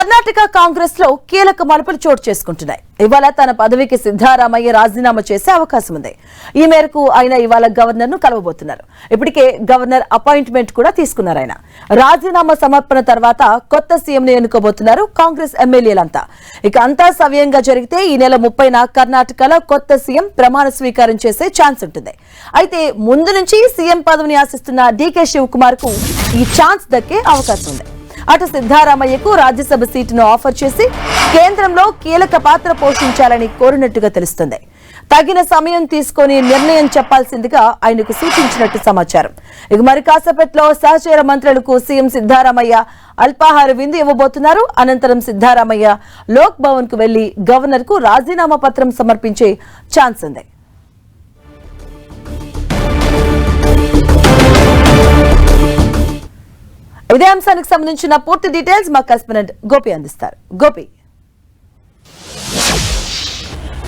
కర్ణాటక కాంగ్రెస్ లో కీలక మలుపులు చోటు చేసుకుంటున్నాయి. ఇవాళ తన పదవికి సిద్ధారామయ్య రాజీనామా చేసే అవకాశం ఉంది. ఈ మేరకు ఆయన ఇవాళ గవర్నర్ ను కలవబోతున్నారు. ఇప్పటికే గవర్నర్ అపాయింట్మెంట్ కూడా తీసుకున్నారు. ఆయన రాజీనామా సమర్పణ తర్వాత కొత్త సీఎం ను ఎన్నుకోబోతున్నారు కాంగ్రెస్ ఎమ్మెల్యేలంతా. ఇక అంతా సవ్యంగా జరిగితే ఈ నెల 30న కర్ణాటకలో కొత్త సీఎం ప్రమాణ స్వీకారం చేసే ఛాన్స్ ఉంటుంది. అయితే ముందు నుంచి సీఎం పదవిని ఆశిస్తున్న డీకే శివకుమార్ కు ఈ ఛాన్స్ దక్కే అవకాశం ఉంది. అటు సిద్ధారామయ్యకు రాజ్యసభ సీటును ఆఫర్ చేసి కేంద్రంలో కీలక పాత్ర పోషించాలని కోరినట్టుగా తెలుస్తుంది. తగిన సమయం తీసుకొని నిర్ణయం చెప్పాల్సిందిగా ఆయనకు సూచించినట్టు సమాచారం. ఇక మరి కాసేపట్లో సహచర మంత్రులకు సీఎం సిద్ధారామయ్య అల్పాహార విందు ఇవ్వబోతున్నారు. అనంతరం సిద్ధారామయ్య లోక్ భవన్ కు వెళ్లి గవర్నర్ కు రాజీనామా పత్రం సమర్పించే ఛాన్స్ ఉంది. ఇదే అంశానికి సంబంధించిన పూర్తి డీటెయిల్స్ మా కరెస్పాండెంట్ గోపి అందిస్తారు. గోపి,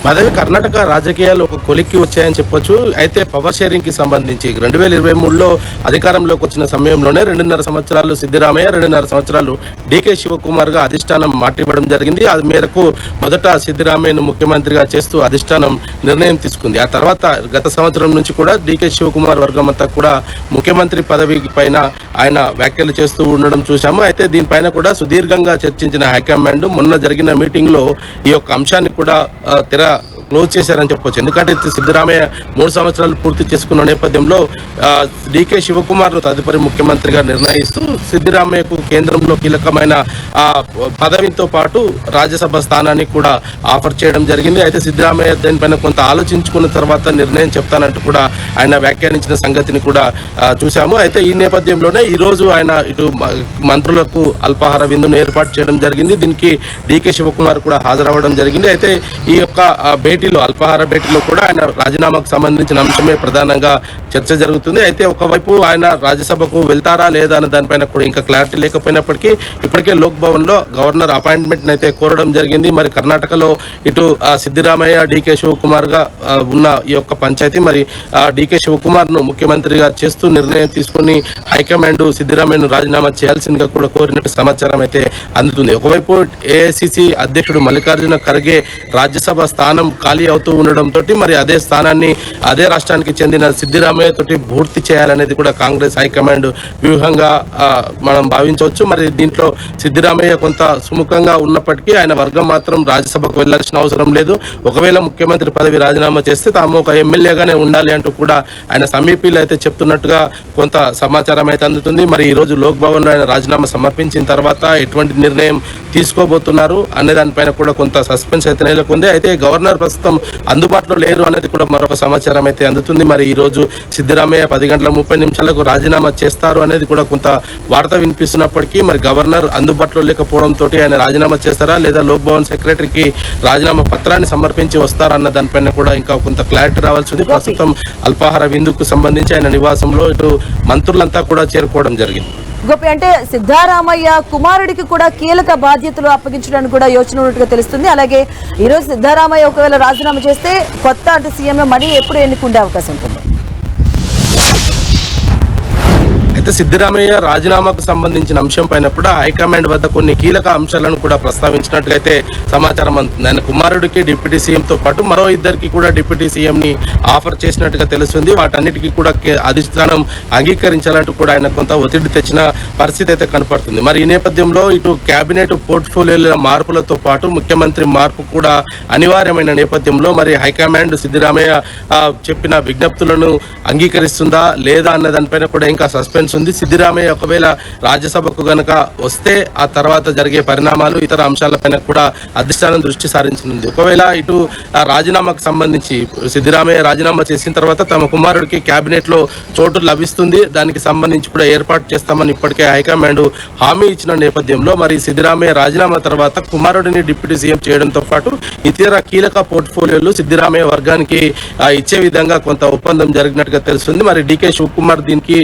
మాధవి, కర్ణాటక రాజకీయాలు ఒక కొలిక్కి వచ్చాయని చెప్పొచ్చు. అయితే పవర్ షేరింగ్ కి సంబంధించి 2023లో అధికారంలోకి వచ్చిన సమయంలోనే 2.5 సంవత్సరాలు సిద్దిరామయ్య, 2.5 సంవత్సరాలు డీకే శివకుమార్ గా అధిష్టానం మాటివ్వడం జరిగింది. ఆ మేరకు మొదట సిద్దిరామయ్యను ముఖ్యమంత్రిగా చేస్తూ అధిష్టానం నిర్ణయం తీసుకుంది. ఆ తర్వాత గత సంవత్సరం నుంచి కూడా డీకే శివకుమార్ వర్గం అంతా కూడా ముఖ్యమంత్రి పదవి పైన ఆయన వ్యాఖ్యలు చేస్తూ ఉండడం చూశాము. అయితే దీనిపైన కూడా సుదీర్ఘంగా చర్చించిన హైకమాండ్ మొన్న జరిగిన మీటింగ్ లో ఈ యొక్క అంశాన్ని కూడా క్లోజ్ చేశారని చెప్పొచ్చు. ఎందుకంటే సిద్ధరామయ్య 3 సంవత్సరాలు పూర్తి చేసుకున్న నేపథ్యంలో డీకే శివకుమార్ తదుపరి ముఖ్యమంత్రిగా నిర్ణయిస్తూ సిద్ధరామయ్యకు కేంద్రంలో కీలకమైన పదవితో పాటు రాజ్యసభ స్థానాన్ని కూడా ఆఫర్ చేయడం జరిగింది. అయితే సిద్ధరామయ్య దానిపైన కొంత ఆలోచించుకున్న తర్వాత నిర్ణయం చెప్తానంటూ కూడా ఆయన వ్యాఖ్యానించిన సంగతిని కూడా చూశాము. అయితే ఈ నేపథ్యంలోనే ఈ రోజు ఆయన ఇటు మంత్రులకు అల్పాహార విందును ఏర్పాటు చేయడం జరిగింది. దీనికి డీకే శివకుమార్ కూడా హాజరవ్వడం జరిగింది. అయితే ఈ యొక్క అల్పాహార భేటీలో కూడా ఆయన రాజీనామాకు సంబంధించిన అంశమే ప్రధానంగా చర్చ జరుగుతుంది. అయితే ఒకవైపు ఆయన రాజ్యసభకు వెళ్తారా లేదా అన్న దానిపైన కూడా ఇంకా క్లారిటీ లేకపోయినప్పటికీ ఇప్పటికే లోక్ భవన్ లో గవర్నర్ అపాయింట్మెంట్ అయితే కోరడం జరిగింది. మరి కర్ణాటకలో ఇటు సిద్దిరామయ్య, డీకే శివకుమార్ గా ఉన్న ఈ యొక్క పంచాయతీ మరి డీకే శివకుమార్ ను ముఖ్యమంత్రిగా చేస్తూ నిర్ణయం తీసుకుని హైకమాండ్ సిద్దిరామయ్యను రాజీనామా చేయాల్సిందిగా కూడా కోరినట్టు సమాచారం అయితే అందుతుంది. ఒకవైపు ఏఐసిసి అధ్యక్షుడు మల్లికార్జున ఖర్గే రాజ్యసభ స్థానం ఖాళీ అవుతూ ఉండడంతో మరి అదే స్థానాన్ని అదే రాష్ట్రానికి చెందిన సిద్దిరామయ్య తోటి పూర్తి చేయాలనేది కూడా కాంగ్రెస్ హైకమాండ్ వ్యూహంగా మనం భావించవచ్చు. మరి దీంట్లో సిద్దిరామయ్య కొంత సుముఖంగా ఉన్నప్పటికీ ఆయన వర్గం మాత్రం రాజ్యసభకు వెళ్లాల్సిన అవసరం లేదు. ఒకవేళ ముఖ్యమంత్రి పదవి రాజీనామా చేస్తే తాము ఒక ఎమ్మెల్యేగానే ఉండాలి అంటూ కూడా ఆయన సమీపీలు అయితే చెప్తున్నట్టుగా కొంత సమాచారం అయితే అందుతుంది. మరి ఈ రోజు లోక్ భవన్ లో ఆయన రాజీనామా సమర్పించిన తర్వాత ఎటువంటి నిర్ణయం తీసుకోబోతున్నారు అనే దానిపైన కూడా కొంత సస్పెన్స్ అయితే నెలకొంది. అయితే గవర్నర్ ప్రస్తుతం అందుబాటులో లేరు అనేది కూడా మరొక సమాచారం అయితే అందుతుంది. మరి ఈ రోజు సిద్దిరామయ్య 10:30 రాజీనామా చేస్తారు అనేది కూడా కొంత వార్త వినిపిస్తున్నప్పటికీ మరి గవర్నర్ అందుబాటులో లేకపోవడంతో ఆయన రాజీనామా చేస్తారా లేదా లోక్ భవన్ సెక్రటరీకి రాజీనామా పత్రాన్ని సమర్పించి వస్తారా అన్న దానిపైన కూడా ఇంకా కొంత క్లారిటీ రావాల్సి ఉంది. ప్రస్తుతం అల్పాహార విందుకు సంబంధించి ఆయన నివాసంలో ఇటు మంత్రులంతా కూడా చేరుకోవడం జరిగింది. గోపి, అంటే సిద్ధారామయ్య కుమారుడికి కూడా కీలక బాధ్యతలు అప్పగించడానికి కూడా యోచన ఉన్నట్టుగా తెలుస్తుంది. అలాగే ఈ రోజు సిద్ధారామయ్య ఒకవేళ రాజీనామా చేస్తే కొత్త అటు సీఎం మళ్ళీ ఎప్పుడు ఎన్నుకుండే అవకాశం ఉంటుంది? అయితే సిద్దిరామయ్య రాజీనామాకు సంబంధించిన అంశం పైన కూడా హైకమాండ్ వద్ద కొన్ని కీలక అంశాలను కూడా ప్రస్తావించినట్లయితే సమాచారం అందుతుంది. ఆయన కుమారుడికి డిప్యూటీ సీఎం తో పాటు మరో ఇద్దరికి కూడా డిప్యూటీ సీఎం ని ఆఫర్ చేసినట్టుగా తెలుస్తుంది. వాటన్నిటికీ కూడా అధిష్టానం అంగీకరించాలంటూ కూడా ఆయన కొంత ఒత్తిడి తెచ్చిన పరిస్థితి అయితే కనపడుతుంది. మరి ఈ నేపథ్యంలో ఇటు కేబినెట్ పోర్ట్ఫోలియోల మార్పులతో పాటు ముఖ్యమంత్రి మార్పు కూడా అనివార్యమైన నేపథ్యంలో మరి హైకమాండ్ సిద్దిరామయ్య చెప్పిన విజ్ఞప్తులను అంగీకరిస్తుందా లేదా అన్న దానిపైన కూడా ఇంకా సస్పెన్స్ ఉంది. సిద్దిరామయ్య ఒకవేళ రాజ్యసభకు గనక వస్తే ఆ తర్వాత జరిగే పరిణామాలు ఇతర అంశాలపైన కూడా అధిష్టానం దృష్టి సారించనుంది. ఒకవేళ ఇటు రాజీనామాకు సంబంధించి సిద్దిరామయ్య రాజీనామా చేసిన తర్వాత తమ కుమారుడికి కేబినెట్ లో చోటు లభిస్తుంది, దానికి సంబంధించి కూడా ఏర్పాటు చేస్తామని ఇప్పటికే హైకమాండ్ హామీ ఇచ్చిన నేపథ్యంలో మరి సిద్దిరామయ్య రాజీనామా తర్వాత కుమారుడిని డిప్యూటీ సీఎం చేయడంతో పాటు ఇతర కీలక పోర్ట్ఫోలియోలు సిద్దిరామయ్య వర్గానికి ఇచ్చే విధంగా కొంత ఒప్పందం జరిగినట్టుగా తెలుస్తుంది. మరి డీకే శివకుమార్ దీనికి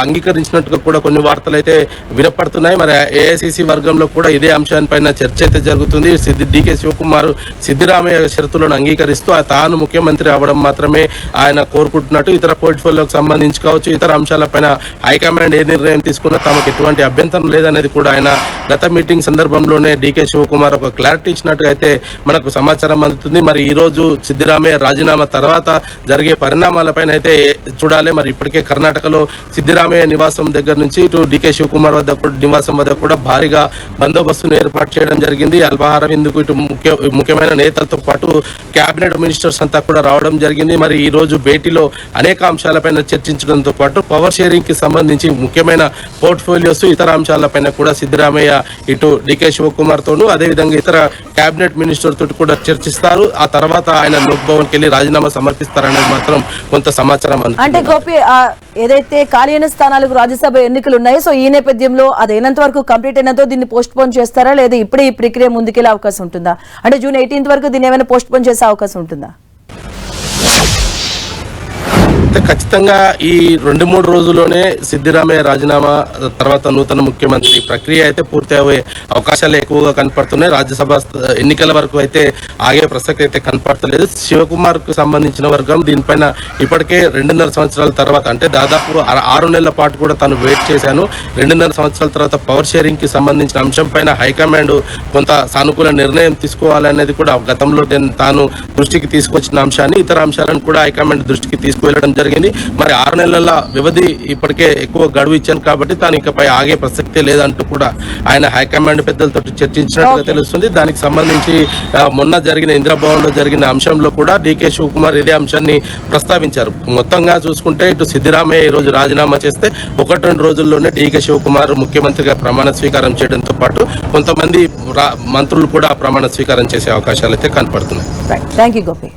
అంగీకరించారు అంగీకరించినట్టుగా కూడా కొన్ని వార్తలు అయితే వినపడుతున్నాయి. మరి ఏఐసిసి వర్గంలో కూడా ఇదే అంశాలపైన చర్చ అయితే జరుగుతుంది. డికే శివకుమార్ సిద్దిరామయ్య షరతులను అంగీకరిస్తూ తాను ముఖ్యమంత్రి అవడం మాత్రమే ఆయన కోరుకుంటున్నట్టు, ఇతర పోర్ట్ఫోలియోకి సంబంధించి కావచ్చు, ఇతర అంశాలపైన హైకమాండ్ ఏ నిర్ణయం తీసుకున్నా తమకు ఎటువంటి అభ్యంతరం లేదనేది కూడా ఆయన గత మీటింగ్ సందర్భంలోనే డికే శివకుమార్ ఒక క్లారిటీ ఇచ్చినట్టుగా అయితే మనకు సమాచారం అందుతుంది. మరి ఈ రోజు సిద్దిరామయ్య రాజీనామా తర్వాత జరిగే పరిణామాలపైన అయితే చూడాలి. మరి ఇప్పటికే కర్ణాటకలో సిద్దిరామయ్య నివాసం దగ్గర నుంచి ఇటు డికే శివకుమార్ నివాసం వద్ద కూడా భారీగా బందోబస్తును ఏర్పాటు చేయడం జరిగింది. అల్పాహారం ఎందుకు ఇటు ముఖ్యమైన నేతలతో పాటు కేబినెట్ మినిస్టర్స్ అంతా కూడా రావడం జరిగింది. మరి ఈ రోజు భేటీలో అనేక అంశాలపైన చర్చించడంతో పాటు పవర్ షేరింగ్ కి సంబంధించి ముఖ్యమైన పోర్ట్ఫోలియోస్, ఇతర అంశాలపైన కూడా సిద్దిరామయ్య ఇటు డికే శివకుమార్ తోను అదేవిధంగా ఇతర కేబినెట్ మినిస్టర్ తోటి కూడా చర్చిస్తారు. ఆ తర్వాత ఆయన లోక్ భవన్ కి వెళ్లి రాజీనామా సమర్పిస్తారనేది మాత్రం కొంత సమాచారం అంటే గోపి ఏదైతే ఖాళీ అయిన స్థానాలకు రాజ్యసభ ఎన్నికలు ఉన్నాయో, సో ఈ నేపథ్యంలో అది అయినంత వరకు కంప్లీట్ అయినంత దీన్ని పోస్ట్ పోన్ చేస్తారా, లేదా ఇప్పుడే ఈ ప్రక్రియ ముందుకెళ్లే అవకాశం ఉంటుందా? అంటే జూన్ 18th వరకు దీన్ని ఏమైనా పోస్ట్ పోన్ చేసే అవకాశం ఉంటుందా? ఖచ్చితంగా ఈ 2-3 రోజుల్లోనే సిద్దిరామయ్య రాజీనామా తర్వాత నూతన ముఖ్యమంత్రి ప్రక్రియ అయితే పూర్తి అయ్యే అవకాశాలు ఎక్కువగా కనపడుతున్నాయి. రాజ్యసభ ఎన్నికల వరకు అయితే ఆగే ప్రసక్తి అయితే కనపడతలేదు. శివకుమార్ కు సంబంధించిన వర్గం దీనిపైన ఇప్పటికే 2.5 సంవత్సరాల తర్వాత, అంటే దాదాపు 6 నెలల పాటు కూడా తాను వెయిట్ చేశాను. 2.5 సంవత్సరాల తర్వాత పవర్ షేరింగ్ కి సంబంధించిన అంశం పైన హైకమాండ్ కొంత సానుకూల నిర్ణయం తీసుకోవాలనేది కూడా గతంలో తాను దృష్టికి తీసుకొచ్చిన అంశాన్ని, ఇతర అంశాలను కూడా హైకమాండ్ దృష్టికి తీసుకువెళ్ళడం జరిగింది. మరి 6 నెలల వ్యవధి ఇప్పటికే ఎక్కువ గడువు ఇచ్చాను కాబట్టి తాను ఇకపై ఆగే ప్రసక్తే లేదంటూ కూడా ఆయన హైకమాండ్ పెద్దలతో చర్చించినట్టుగా తెలుస్తుంది. దానికి సంబంధించి మొన్న జరిగిన ఇంద్రభవన్ లో జరిగిన అంశంలో కూడా డికే శివకుమార్ ఇదే అంశాన్ని ప్రస్తావించారు. మొత్తంగా చూసుకుంటే ఇటు సిద్దిరామయ్య ఈ రోజు రాజీనామా చేస్తే 1-2 రోజుల్లోనే డికే శివకుమార్ ముఖ్యమంత్రిగా ప్రమాణ స్వీకారం చేయడంతో పాటు కొంతమంది మంత్రులు కూడా ప్రమాణ స్వీకారం చేసే అవకాశాలు అయితే కనపడుతున్నాయి. Thank you Gopi.